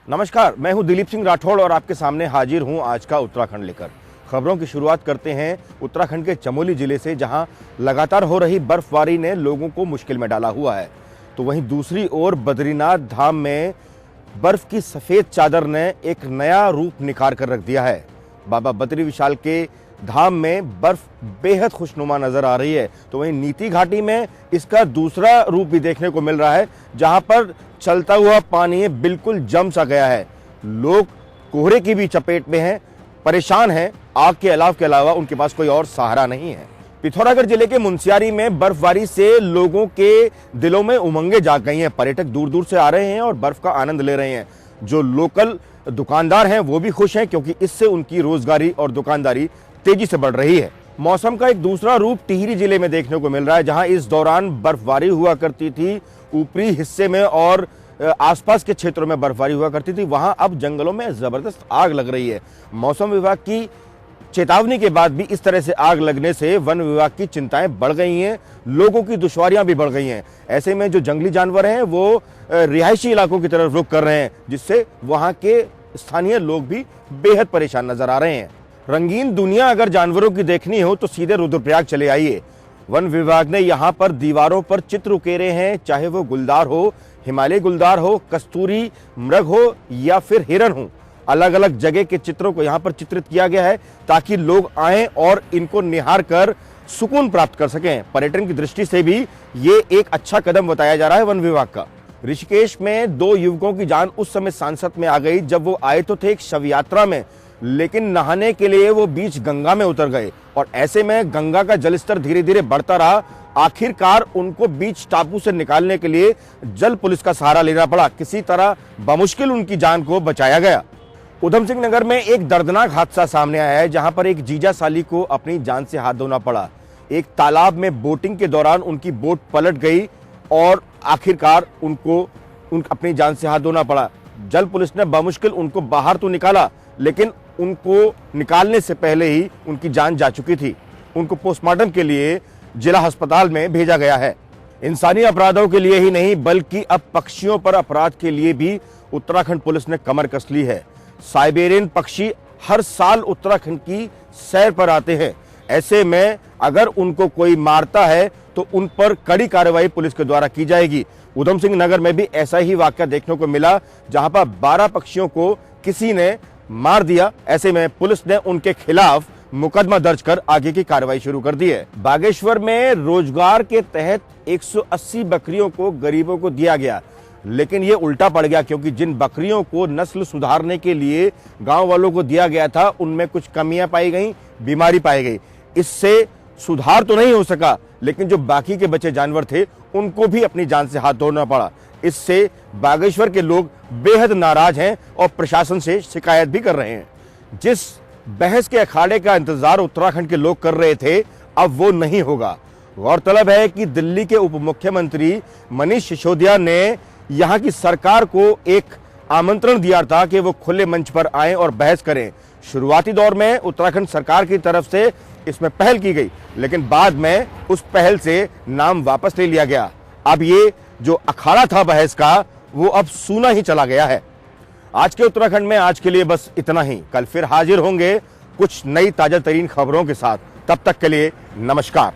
नमस्कार, मैं हूं दिलीप सिंह राठौड़ और आपके सामने हाजिर हूं आज का उत्तराखंड लेकर। खबरों की शुरुआत करते हैं उत्तराखंड के चमोली जिले से, जहां लगातार हो रही बर्फबारी ने लोगों को मुश्किल में डाला हुआ है। तो वहीं दूसरी ओर बद्रीनाथ धाम में बर्फ की सफेद चादर ने एक नया रूप निखार कर रख दिया है। बाबा बद्री विशाल के धाम में बर्फ बेहद खुशनुमा नजर आ रही है। तो वहीं नीति घाटी में इसका दूसरा रूप भी देखने को मिल रहा है, जहां पर चलता हुआ पानी बिल्कुल जम सा गया है। लोग कोहरे की भी चपेट में हैं, परेशान हैं। आग के अलावा उनके पास कोई और सहारा नहीं है। पिथौरागढ़ जिले के मुनस्यारी में बर्फबारी से लोगों के दिलों में उमंगें जाग गई हैं। पर्यटक दूर दूर से आ रहे हैं और बर्फ का आनंद ले रहे हैं। जो लोकल दुकानदार हैं वो भी खुश हैं, क्योंकि इससे उनकी रोजगारी और दुकानदारी तेजी से बढ़ रही है। मौसम का एक दूसरा रूप टिहरी जिले में देखने को मिल रहा है, जहां इस दौरान बर्फबारी हुआ करती थी ऊपरी हिस्से में और आसपास के क्षेत्रों में बर्फबारी हुआ करती थी, वहां अब जंगलों में जबरदस्त आग लग रही है। मौसम विभाग की चेतावनी के बाद भी इस तरह से आग लगने से वन विभाग की चिंताएं बढ़ गई हैं, लोगों की दुश्वारियां भी बढ़ गई हैं। ऐसे में जो जंगली जानवर हैं वो रिहायशी इलाकों की तरफ रुख कर रहे हैं, जिससे वहां के स्थानीय लोग भी बेहद परेशान नजर आ रहे हैं। रंगीन दुनिया अगर जानवरों की देखनी हो तो सीधे रुद्रप्रयाग चले आइए। वन विभाग ने यहाँ पर दीवारों पर चित्र उकेरे हैं, चाहे वो गुलदार हो, हिमालय गुलदार हो, कस्तूरी मृग हो या फिर हिरन हो। अलग अलग जगह के चित्रों को यहाँ पर चित्रित किया गया है, ताकि लोग आएं और इनको निहार कर सुकून प्राप्त कर सकें। पर्यटन की दृष्टि से भी ये एक अच्छा कदम बताया जा रहा है वन विभाग का। ऋषिकेश में 2 युवकों की जान उस समय सांसत में आ गई जब वो आए तो थे एक शव यात्रा में, लेकिन नहाने के लिए वो बीच गंगा में उतर गए और ऐसे में गंगा का जलस्तर धीरे धीरे बढ़ता रहा। आखिरकार उनको बीच टापू से निकालने के लिए जल पुलिस का सहारा लेना पड़ा। किसी तरह बमुश्किल उनकी जान को बचाया गया। उधम सिंह नगर में एक दर्दनाक हादसा सामने आया है, जहां पर एक जीजा साली को अपनी जान से हाथ धोना पड़ा। एक तालाब में बोटिंग के दौरान उनकी बोट पलट गई और आखिरकार उनको अपनी जान से हाथ धोना पड़ा। जल पुलिस ने बमुश्किल उनको बाहर तो निकाला, लेकिन उनको निकालने से पहले ही उनकी जान जा चुकी थी। उनको पोस्टमार्टम के लिए जिला अस्पताल में भेजा गया है। इंसानी अपराधों के लिए ही नहीं, बल्कि अब पक्षियों पर अपराध के लिए भी उत्तराखंड पुलिस ने कमर कस ली है। साइबेरियन पक्षी हर साल उत्तराखंड की सैर पर आते हैं। ऐसे में अगर उनको कोई मारता है तो उन पर कड़ी कार्रवाई पुलिस के द्वारा की जाएगी। उधम सिंह नगर में भी ऐसा ही वाकया देखने को मिला, जहां पर 12 पक्षियों को किसी ने मार दिया। ऐसे में पुलिस ने उनके खिलाफ मुकदमा दर्ज कर आगे की कार्रवाई शुरू कर दी है। बागेश्वर में रोजगार के तहत 180 बकरियों को गरीबों को दिया गया, लेकिन ये उल्टा पड़ गया, क्योंकि जिन बकरियों को नस्ल सुधारने के लिए गांव वालों को दिया गया था उनमें कुछ कमियां पाई गई, बीमारी पाई गई। इससे सुधार तो नहीं हो सका, लेकिन जो बाकी के बचे जानवर थे उनको भी अपनी जान से हाथ धोना पड़ा। इससे बागेश्वर के लोग बेहद नाराज हैं और प्रशासन से शिकायत भी कर रहे हैं। जिस बहस के अखाड़े का इंतजार उत्तराखंड के लोग कर रहे थे, अब वो नहीं होगा। गौरतलब है कि दिल्ली के उप मुख्यमंत्री मनीष सिसोदिया ने यहाँ की सरकार को एक आमंत्रण दिया था कि वो खुले मंच पर आए और बहस करें। शुरुआती दौर में उत्तराखंड सरकार की तरफ से इसमें पहल की गई, लेकिन बाद में उस पहल से नाम वापस ले लिया गया। अब ये जो अखाड़ा था बहस का, वो अब सूना ही चला गया है। आज के उत्तराखंड में आज के लिए बस इतना ही। कल फिर हाजिर होंगे कुछ नई ताजा तरीन खबरों के साथ। तब तक के लिए नमस्कार।